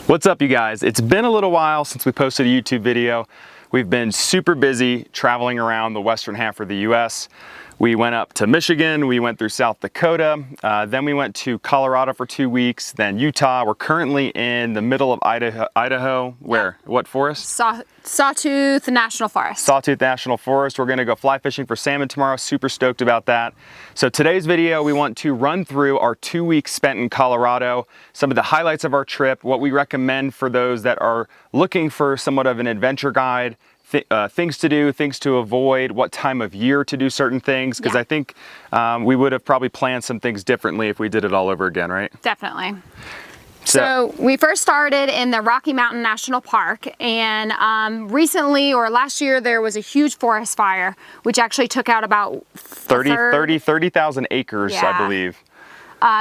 What's up, you guys? It's been a little while since we posted a YouTube video. We've been super busy traveling around the western half of the US. We went up to Michigan, we went through South Dakota, then we went to Colorado for 2 weeks, then Utah. We're currently in the middle of Idaho. Where? Yeah. What forest? Sawtooth National Forest. Sawtooth National Forest. We're gonna go fly fishing for salmon tomorrow. Super stoked about that. So today's video, we want to run through our 2 weeks spent in Colorado, some of the highlights of our trip, what we recommend for those that are looking for somewhat of an adventure guide, things to do, things to avoid, what time of year to do certain things, because I think we would have probably planned some things differently if we did it all over again, right? Definitely. So we first started in the Rocky Mountain National Park, and recently, or last year, there was a huge forest fire, which actually took out about 30,000 acres, I believe.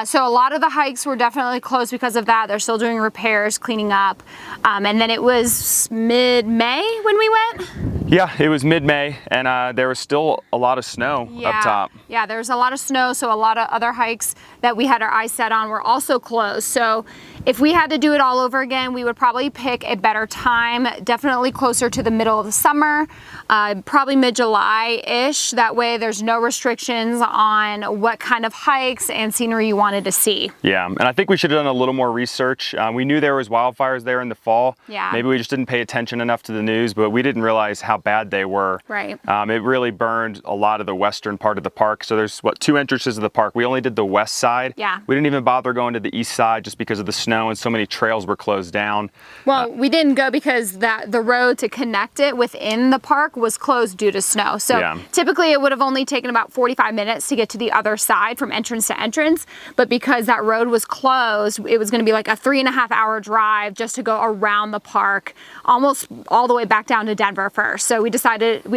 So a lot of the hikes were definitely closed because of that. They're still doing repairs, cleaning up. And then it was mid-May when we went? Yeah, it was mid-May, and there was still a lot of snow up top. Yeah, there was a lot of snow, so a lot of other hikes that we had our eyes set on were also closed. So if we had to do it all over again, we would probably pick a better time, definitely closer to the middle of the summer, probably mid-July-ish. That way there's no restrictions on what kind of hikes and scenery you wanted to see. Yeah, and I think we should have done a little more research. We knew there was wildfires there in the fall. Yeah. Maybe we just didn't pay attention enough to the news, but we didn't realize how bad they were. Right. It really burned a lot of the western part of the park. So there's, two entrances of the park. We only did the west side. Yeah. We didn't even bother going to the east side just because of the snow and so many trails were closed down. Well, we didn't go because the road to connect it within the park was closed due to snow. So typically it would have only taken about 45 minutes to get to the other side from entrance to entrance. But because that road was closed, it was going to be like a 3.5-hour drive just to go around the park, almost all the way back down to Denver first. So we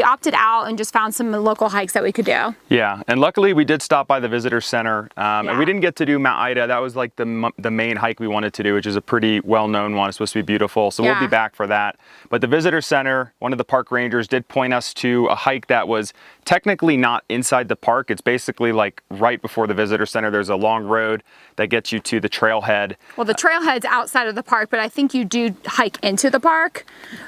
opted out and just found some local hikes that we could do. Yeah, and luckily we did stop by the visitor center, and we didn't get to do Mount Ida. That was like the main hike we wanted to do, which is a pretty well-known one. It's supposed to be beautiful, so we'll be back for that. But the visitor center, one of the park rangers did point us to a hike that was technically not inside the park. It's basically like right before the visitor center. There's a long road that gets you to the trailhead. Well, the trailhead's outside of the park, but I think you do hike into the park.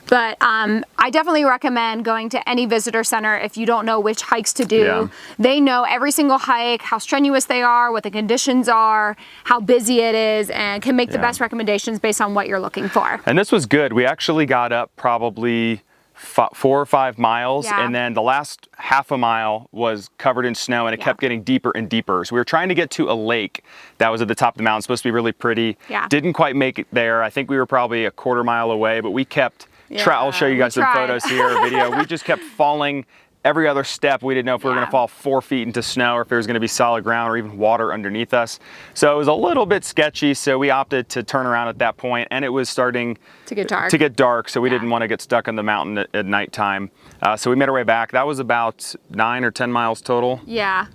But I definitely recommend going to any visitor center if you don't know which hikes to do. Yeah. They know every single hike, how strenuous they are, what the conditions are, how busy it is, and can make the best recommendations based on what you're looking for. And this was good. We actually got up probably 4 or 5 miles, and then the last half a mile was covered in snow, and it kept getting deeper and deeper. So we were trying to get to a lake that was at the top of the mountain, supposed to be really pretty. Didn't quite make it there. I think we were probably a 1/4 mile away, but we kept I'll show you guys some photos here, video. We just kept falling every other step. We didn't know if we were going to fall 4 feet into snow or if there was going to be solid ground or even water underneath us. So it was a little bit sketchy. So we opted to turn around at that point, and it was starting to get dark. So we didn't want to get stuck on the mountain at nighttime. So we made our way back. That was about 9 or 10 miles total. Yeah.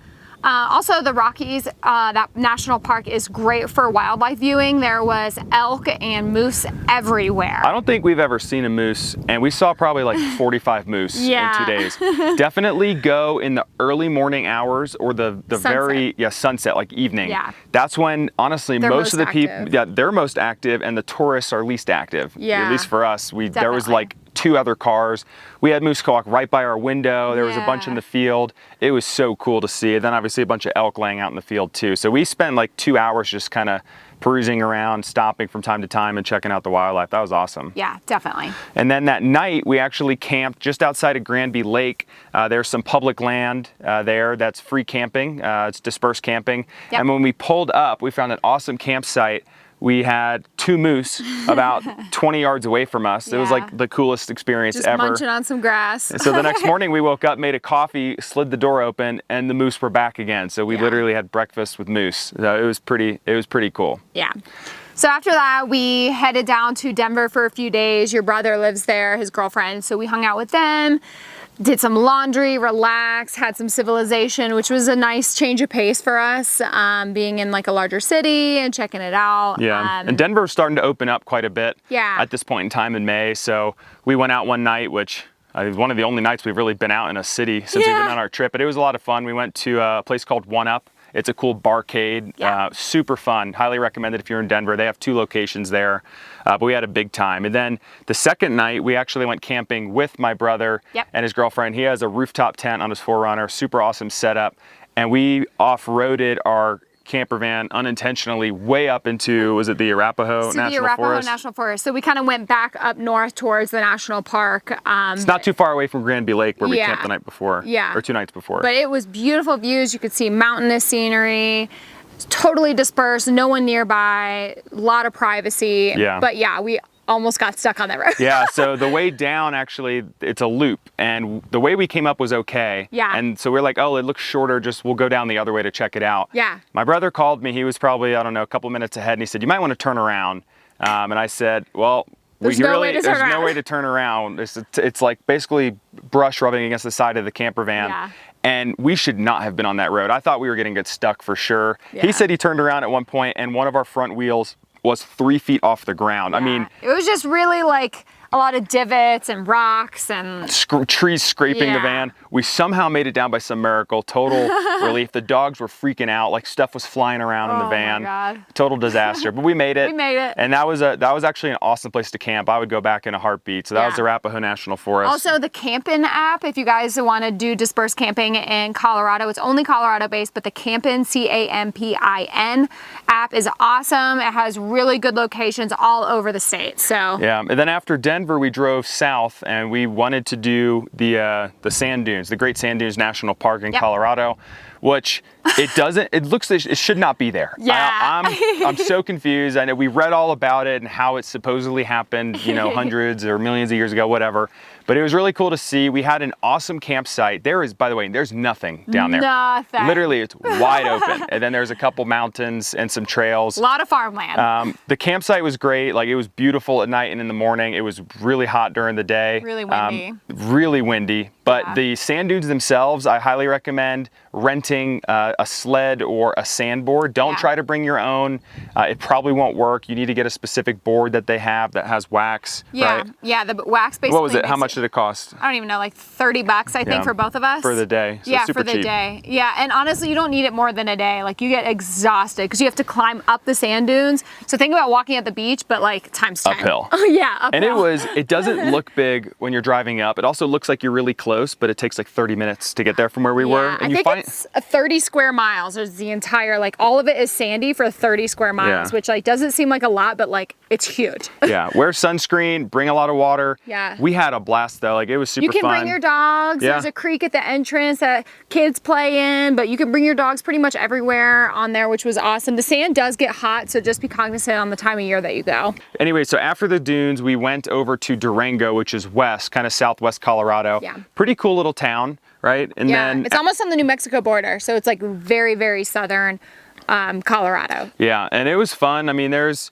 Also, the Rockies, that national park is great for wildlife viewing. There was elk and moose everywhere. I don't think we've ever seen a moose, and we saw probably like 45 moose in 2 days. Definitely go in the early morning hours or the very sunset, like evening. Yeah. That's when, honestly, most of the people, they're most active, and the tourists are least active. At least for us, there was like 2 other cars. We had moose walk right by our window. There was a bunch in the field. It was so cool to see. And then obviously a bunch of elk laying out in the field too. So we spent like 2 hours just kind of perusing around, stopping from time to time and checking out the wildlife. That was awesome. Yeah, definitely. And then that night we actually camped just outside of Granby Lake. There's some public land there that's free camping. It's dispersed camping. And when we pulled up, we found an awesome campsite. We had 2 moose about 20 yards away from us. It was like the coolest experience ever. Just munching on some grass. And so the next morning we woke up, made a coffee, slid the door open, and the moose were back again. So we literally had breakfast with moose. So it was pretty cool. Yeah. So after that, we headed down to Denver for a few days. Your brother lives there, his girlfriend. So we hung out with them. Did some laundry, relaxed, had some civilization, which was a nice change of pace for us, being in like a larger city and checking it out. Yeah, and Denver's starting to open up quite a bit at this point in time in May. So we went out one night, which is one of the only nights we've really been out in a city since we've been on our trip, but it was a lot of fun. We went to a place called One Up. It's a cool barcade, super fun. Highly recommend it if you're in Denver. They have 2 locations there. but we had a big time. And then the second night, we actually went camping with my brother and his girlfriend. He has a rooftop tent on his 4Runner, super awesome setup. And we off-roaded our camper van unintentionally way up into, was it the Arapahoe National Forest? National Forest. So we kind of went back up north towards the national park. It's not too far away from Granby Lake where we camped the night before. Or 2 nights before. But it was beautiful views. You could see mountainous scenery, totally dispersed, no one nearby, a lot of privacy. But yeah, we almost got stuck on that road. So the way down, actually, it's a loop, and the way we came up was okay. And so we're like, oh, it looks shorter, we'll go down the other way to check it out. My brother called me, he was probably, I don't know, a couple minutes ahead, and he said, you might want to turn around. And I said, well, there's no way to turn around. It's like basically brush rubbing against the side of the camper van. And we should not have been on that road. I thought we were going to get stuck for sure. He said he turned around at one point, and one of our front wheels was 3 feet off the ground. I mean, it was just really like a lot of divots and rocks and trees scraping the van. We somehow made it down by some miracle. Total relief. The dogs were freaking out, like stuff was flying around in the van. My God. Total disaster, but we made it. We made it. And that was actually an awesome place to camp. I would go back in a heartbeat. So that was the Arapahoe National Forest. Also the Campin app, if you guys want to do dispersed camping in Colorado, it's only Colorado based, but the Campin, CAMPIN app is awesome. It has really good locations all over the state. So and then after Denver, we drove south and we wanted to do the sand dunes, the Great Sand Dunes National Park in Colorado, which it should not be there. I'm so confused. I know we read all about it and how it supposedly happened, hundreds or millions of years ago, whatever. But it was really cool to see. We had an awesome campsite. By the way, there's nothing down there. Nothing. Literally, it's wide open. And then there's a couple mountains and some trails. A lot of farmland. The campsite was great. Like, it was beautiful at night and in the morning. It was really hot during the day. Really windy. Really windy. But the sand dunes themselves, I highly recommend renting a sled or a sandboard. Don't try to bring your own. It probably won't work. You need to get a specific board that they have that has wax. Right? The wax basically. What was it? How much did it cost? I don't even know, like $30 I think for both of us. For the day. So super for the cheap. day. And honestly, you don't need it more than a day. Like, you get exhausted because you have to climb up the sand dunes. So think about walking at the beach, but like times 10. Uphill. Uphill. And it doesn't look big when you're driving up. It also looks like you're really close, but it takes like 30 minutes to get there from where we were. And I think it's 30 square miles. There's the entire, like, all of it is sandy for 30 square miles, which like doesn't seem like a lot, but like it's huge. Wear sunscreen, bring a lot of water. We had a blast though. Like, it was super fun. You can bring your dogs. There's a creek at the entrance that kids play in, but you can bring your dogs pretty much everywhere on there, which was awesome. The sand does get hot, so just be cognizant on the time of year that you go. Anyway, so after the dunes, we went over to Durango, which is west, kind of southwest Colorado. Pretty cool little town, right? And then it's almost on the New Mexico border, so it's like very, very southern Colorado. And it was fun. I mean, there's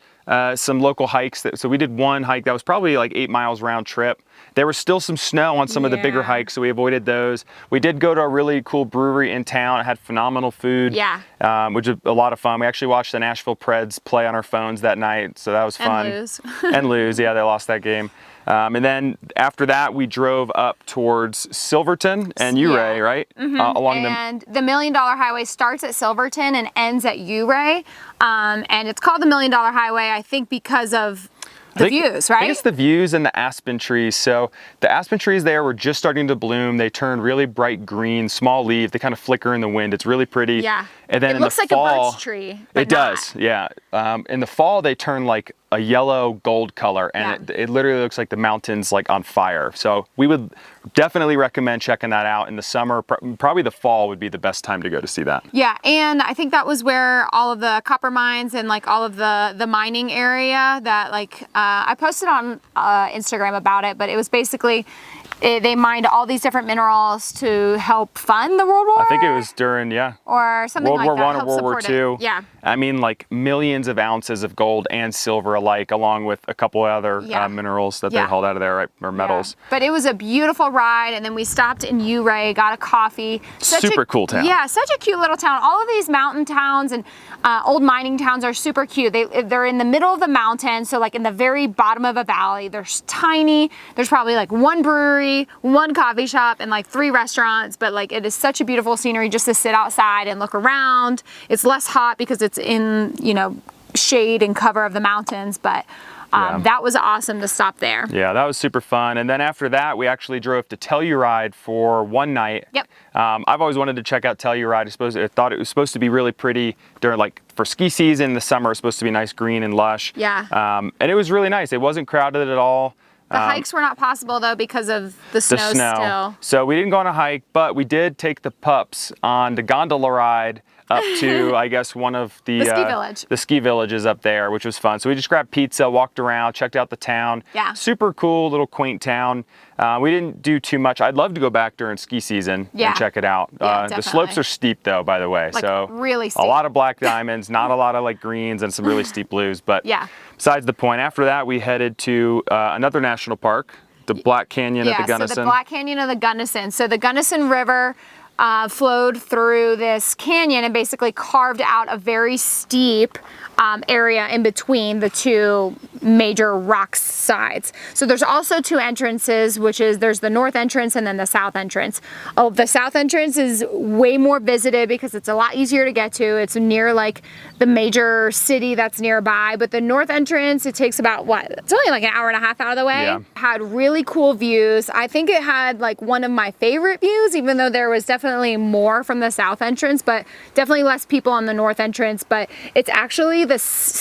some local hikes. So we did one hike that was probably like 8 miles round trip. There was still some snow on some of the bigger hikes, so we avoided those. We did go to a really cool brewery in town. It had phenomenal food, which was a lot of fun. We actually watched the Nashville Preds play on our phones that night, so that was fun. And lose. They lost that game. And then after that, we drove up towards Silverton and Ouray, right? And the $1 Million Highway starts at Silverton and ends at Ouray. And it's called the $1 Million Highway, I think, because of the views, right? I think it's the views and the aspen trees. So the aspen trees there were just starting to bloom. They turn really bright green, small leaf. They kind of flicker in the wind. It's really pretty. And then it looks like a birch tree. It does, in the fall, they turn like a yellow gold color, and it literally looks like the mountain's like on fire. So we would definitely recommend checking that out in the summer. Probably the fall would be the best time to go to see that. And I think that was where all of the copper mines and like all of the mining area that like I posted on Instagram about it, but it was basically they mined all these different minerals to help fund the World War. I think it was during, or something World like War that. I or World War II. I mean, like millions of ounces of gold and silver alike, along with a couple other minerals that they hauled out of there, right, or metals. But it was a beautiful ride, and then we stopped in Ouray, got a coffee. Super cool town. Such a cute little town. All of these mountain towns and old mining towns are super cute. They're in the middle of the mountain, so like in the very bottom of a valley. They're tiny. There's probably like one brewery, one coffee shop, and like 3 restaurants, but like it is such a beautiful scenery just to sit outside and look around. It's less hot because it's in, shade and cover of the mountains, but That was awesome to stop there. Yeah, that was super fun. And then after that, we actually drove to Telluride for one night. Yep. I've always wanted to check out Telluride. I thought it was supposed to be really pretty during, like, for ski season in the summer. It's supposed to be nice, green and lush. Yeah. And it was really nice. It wasn't crowded at all. The hikes were not possible though because of the snow still. So we didn't go on a hike, but we did take the pups on the gondola ride up to, I guess, one of the ski village. The ski villages up there, which was fun. So we just grabbed pizza, walked around, checked out the town. Yeah. Super cool, little quaint town. We didn't do too much. I'd love to go back during ski season and check it out. The slopes are steep though, by the way. Like, so really steep. A lot of black diamonds, not a lot of like greens, and some really steep blues. But yeah. Besides the point, after that we headed to another national park, the Black Canyon of the Gunnison. So the Black Canyon of the Gunnison. So the Gunnison River flowed through this canyon and basically carved out a very steep area in between the two major rock sides. So there's also two entrances, which is there's the north entrance and then the south entrance. Oh, the south entrance is way more visited because it's a lot easier to get to. It's near like the major city that's nearby, but the north entrance, it takes about it's only like an hour and a half out of the way. Yeah. Had really cool views. I think it had like one of my favorite views, even though there was definitely more from the south entrance, but definitely less people on the north entrance. But it's actually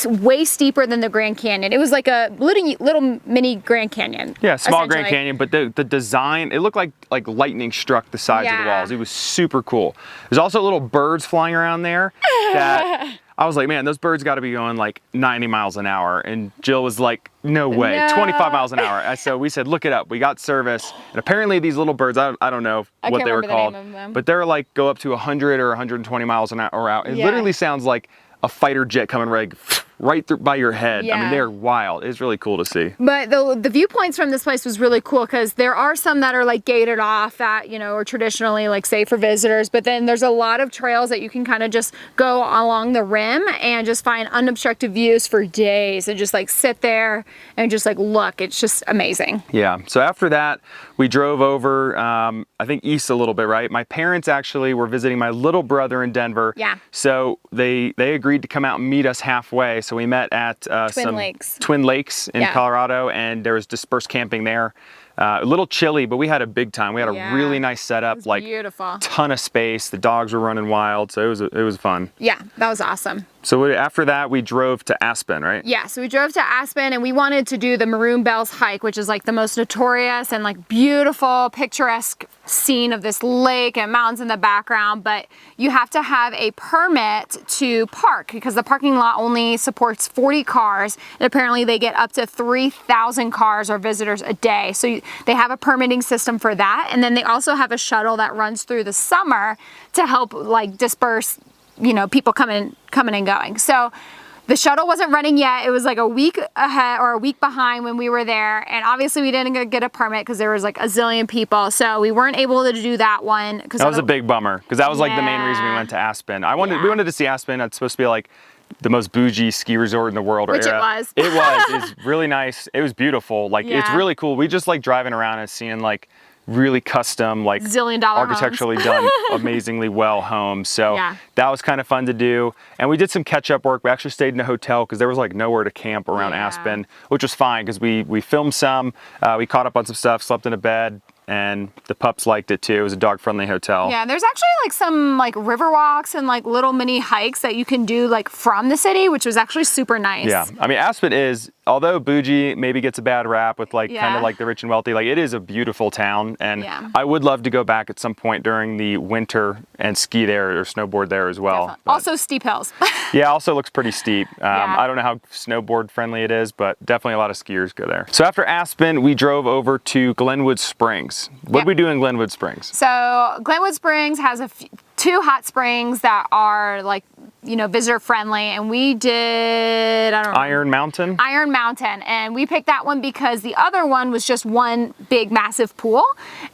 way steeper than the Grand Canyon. It was like a little mini Grand Canyon. Yeah, small Grand Canyon, but the design, it looked like lightning struck the sides of the walls. It was super cool. There's also little birds flying around there that I was like, man, those birds got to be going like 90 miles an hour. And Jill was like, no way, 25 miles an hour. So we said, look it up. We got service. And apparently these little birds, I don't know what they were called, but they're like go up to 100 or 120 miles an hour out. It literally sounds like a fighter jet coming right through by your head. I mean, they're wild. It's really cool to see. But the viewpoints from this place was really cool because there are some that are like gated off that, you know, are traditionally like safe for visitors. But then there's a lot of trails that you can kind of just go along the rim and just find unobstructed views for days and just like sit there and just like look. It's just amazing. Yeah. So after that, we drove over, I think east a little bit, right? My parents actually were visiting my little brother in Denver. Yeah. So they agreed to come out and meet us halfway. So we met at Twin Lakes in Colorado, and there was dispersed camping there. A little chilly, but we had a big time. We had a really nice setup, like beautiful. Ton of space. The dogs were running wild, so it was fun. Yeah, that was awesome. So after that, we drove to Aspen, right? Yeah, so we drove to Aspen and we wanted to do the Maroon Bells hike, which is like the most notorious and like beautiful, picturesque scene of this lake and mountains in the background, but you have to have a permit to park because the parking lot only supports 40 cars, and apparently they get up to 3,000 cars or visitors a day. So they have a permitting system for that, and then they also have a shuttle that runs through the summer to help like disperse, you know, people coming and going. So the shuttle wasn't running yet. It was like a week ahead or a week behind when we were there. And obviously we didn't get a permit because there was like a zillion people. So we weren't able to do that one. That was a big bummer because that was like the main reason we went to Aspen. We wanted to see Aspen. It's supposed to be like the most bougie ski resort in the world. Which it was. It was. It's really nice. It was beautiful. Like it's really cool. We just like driving around and seeing like really custom, like zillion-dollar architecturally done, amazingly well homes. So that was kind of fun to do. And we did some catch-up work. We actually stayed in a hotel because there was like nowhere to camp around Aspen, which was fine because we filmed some. We caught up on some stuff, slept in a bed, and the pups liked it too. It was a dog-friendly hotel. Yeah, there's actually like some like river walks and like little mini hikes that you can do like from the city, which was actually super nice. Yeah, I mean Aspen is, although bougie maybe gets a bad rap with like kind of like the rich and wealthy, like it is a beautiful town, and I would love to go back at some point during the winter and ski there or snowboard there as well. Also steep hills. Yeah, also looks pretty steep. I don't know how snowboard friendly it is, but definitely a lot of skiers go there. So after Aspen, we drove over to Glenwood Springs. What did we do in Glenwood Springs? So Glenwood Springs has two hot springs that are like, you know, visitor friendly, and we did, I don't know. Iron Mountain? Iron Mountain, and we picked that one because the other one was just one big massive pool,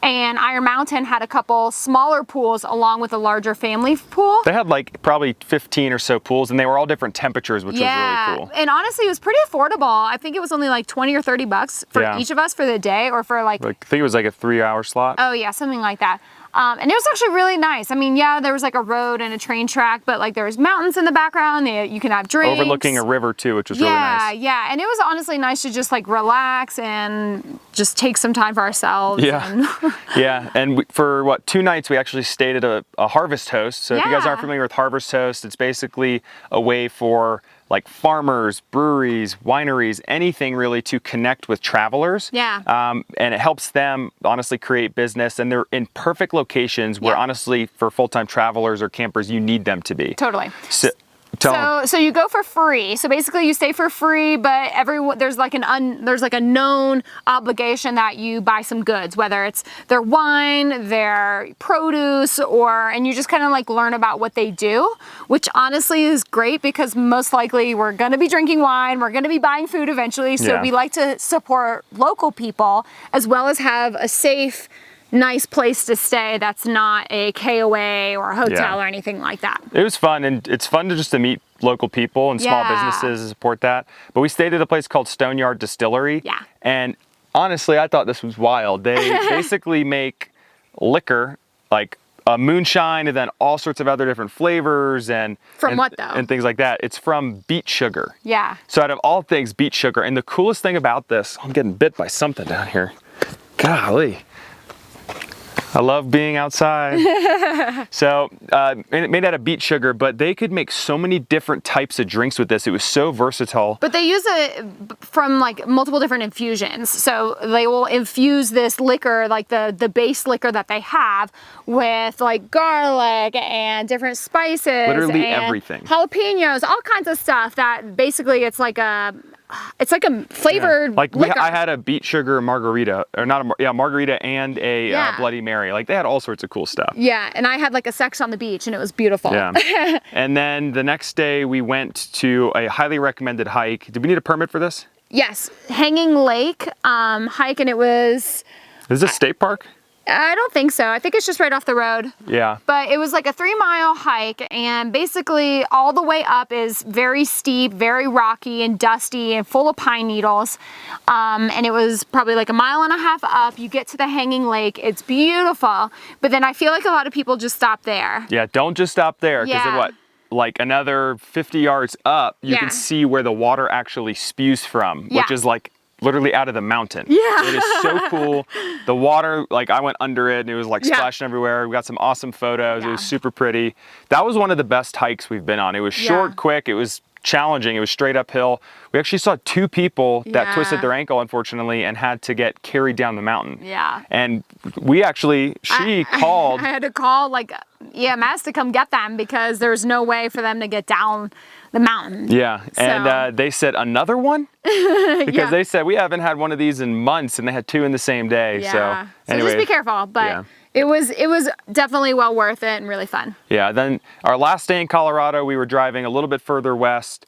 and Iron Mountain had a couple smaller pools along with a larger family pool. They had like probably 15 or so pools, and they were all different temperatures, which was really cool. And honestly, it was pretty affordable. I think it was only like 20 or 30 bucks for each of us for the day, or for like, I think it was like a 3-hour slot. Oh yeah, something like that. And it was actually really nice. I mean, yeah, there was like a road and a train track, but like there was mountains in the background. You can have drinks. Overlooking a river too, which was really nice. Yeah. And it was honestly nice to just like relax and just take some time for ourselves. Yeah. And for 2 nights, we actually stayed at a Harvest Host. So if you guys aren't familiar with Harvest Host, it's basically a way for like farmers, breweries, wineries, anything really to connect with travelers. And it helps them honestly create business, and they're in perfect locations where honestly for full-time travelers or campers, you need them to be. Totally. So you go for free. So basically you stay for free, but there's like a known obligation that you buy some goods, whether it's their wine, their produce, and you just kind of like learn about what they do, which honestly is great because most likely we're going to be drinking wine, we're going to be buying food eventually. So we like to support local people as well as have a safe, nice place to stay that's not a KOA or a hotel or anything like that. It was fun, and it's fun to meet local people and small businesses and support that. But we stayed at a place called Stoneyard Distillery. And honestly, I thought this was wild. They basically make liquor, like a moonshine, and then all sorts of other different flavors and what though? And things like that. It's from beet sugar. Yeah. So out of all things, beet sugar. And the coolest thing about this, I'm getting bit by something down here. Golly. I love being outside. So it made out of beet sugar, but they could make so many different types of drinks with this. It was so versatile. But they use it from like multiple different infusions. So they will infuse this liquor, like the base liquor that they have, with like garlic and different spices. Literally and everything. Jalapenos, all kinds of stuff that basically it's like a flavored liquor. I had a beet sugar margarita, or not margarita and a Bloody Mary. Like they had all sorts of cool stuff. Yeah, and I had like a sex on the beach and it was beautiful. Yeah. And then the next day we went to a highly recommended hike. Did we need a permit for this? Yes, Hanging Lake hike, and it was... Is this a state park? I don't think so. I think it's just right off the road. Yeah. But it was like a 3-mile hike, and basically all the way up is very steep, very rocky and dusty and full of pine needles. And it was probably like 1.5 miles up. You get to the Hanging Lake. It's beautiful. But then I feel like a lot of people just stop there. Yeah, don't just stop there, because like another 50 yards up, you can see where the water actually spews from, which is like literally out of the mountain. Yeah. It is so cool. The water, like I went under it and it was like splashing everywhere. We got some awesome photos. It was super pretty. That was one of the best hikes we've been on. It was short, quick. It was challenging. It was straight uphill. We actually saw 2 people that twisted their ankle, unfortunately, and had to get carried down the mountain. Yeah. And we actually, she called. I had to call like EMS to come get them because there's no way for them to get down the mountain. Yeah, and they said another one? Because they said we haven't had one of these in months, and they had 2 in the same day. Yeah. So anyway, just be careful, but it was definitely well worth it and really fun. Yeah, then our last day in Colorado, we were driving a little bit further west.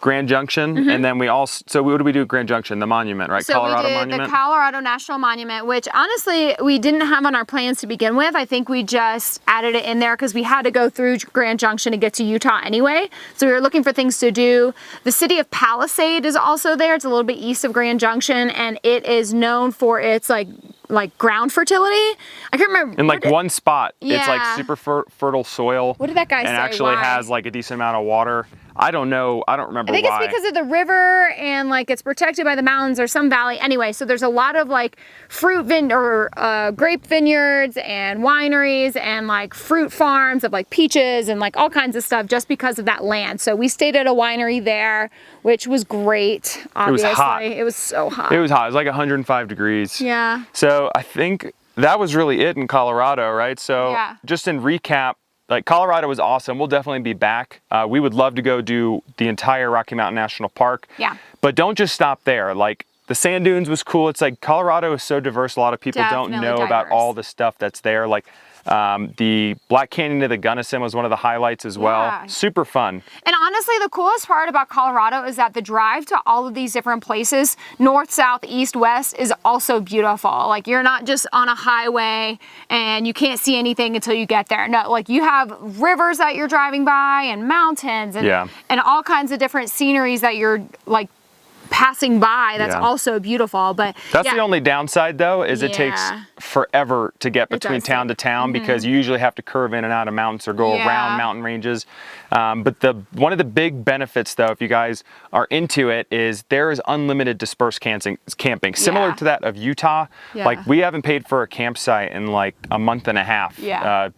Grand Junction, and then we also, so what do we do at Grand Junction? The monument, right? So Colorado we did Monument? the Colorado National Monument, which honestly we didn't have on our plans to begin with. I think we just added it in there because we had to go through Grand Junction to get to Utah anyway. So we were looking for things to do. The city of Palisade is also there. It's a little bit east of Grand Junction, and it is known for its like ground fertility. I can't remember. In like one spot, it's like super fertile soil. What did that guy say? And actually has like a decent amount of water. I don't know. I don't remember why. I think it's because of the river and like it's protected by the mountains or some valley. Anyway, so there's a lot of like grape vineyards and wineries and like fruit farms of like peaches and like all kinds of stuff just because of that land. So we stayed at a winery there, which was great. Obviously, it was hot. It was so hot. It was hot. It was like 105 degrees. Yeah. So I think that was really it in Colorado, right? So just in recap, like Colorado was awesome. We'll definitely be back. We would love to go do the entire Rocky Mountain National Park. Yeah. But don't just stop there. Like the sand dunes was cool. It's like Colorado is so diverse. A lot of people don't know about all the stuff that's there. Like the Black Canyon of the Gunnison was one of the highlights as well. Super fun. And honestly, the coolest part about Colorado is that the drive to all of these different places, north, south, east, west, is also beautiful. Like you're not just on a highway and you can't see anything until you get there. No, like you have rivers that you're driving by and mountains and all kinds of different sceneries that you're like passing by, that's also beautiful. But that's the only downside though, is it takes forever to get between town to town because you usually have to curve in and out of mountains or go around mountain ranges. But one of the big benefits though, if you guys are into it, is there is unlimited dispersed camping, similar to that of Utah. Like we haven't paid for a campsite in like a month and a half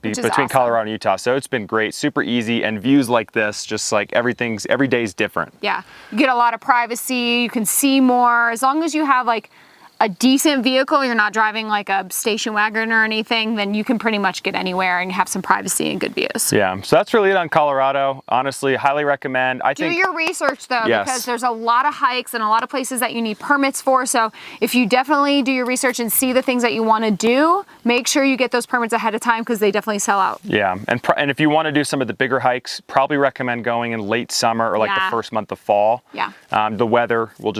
between Colorado and Utah. So it's been great, super easy, and views like this, just like every day's different. Yeah, you get a lot of privacy, you can see more, as long as you have like a decent vehicle, you're not driving like a station wagon or anything, then you can pretty much get anywhere and have some privacy and good views. Yeah, so that's really it on Colorado. Honestly, highly recommend. Do your research though, because there's a lot of hikes and a lot of places that you need permits for. So if you definitely do your research and see the things that you want to do, make sure you get those permits ahead of time because they definitely sell out. Yeah, and if you want to do some of the bigger hikes, probably recommend going in late summer or like the first month of fall. Yeah. The weather will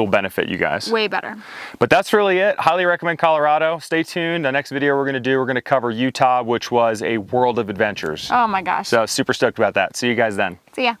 benefit you guys. Way better. But that's really it. Highly recommend Colorado. Stay tuned. The next video we're going to cover Utah, which was a world of adventures. Oh my gosh. So super stoked about that. See you guys then. See ya.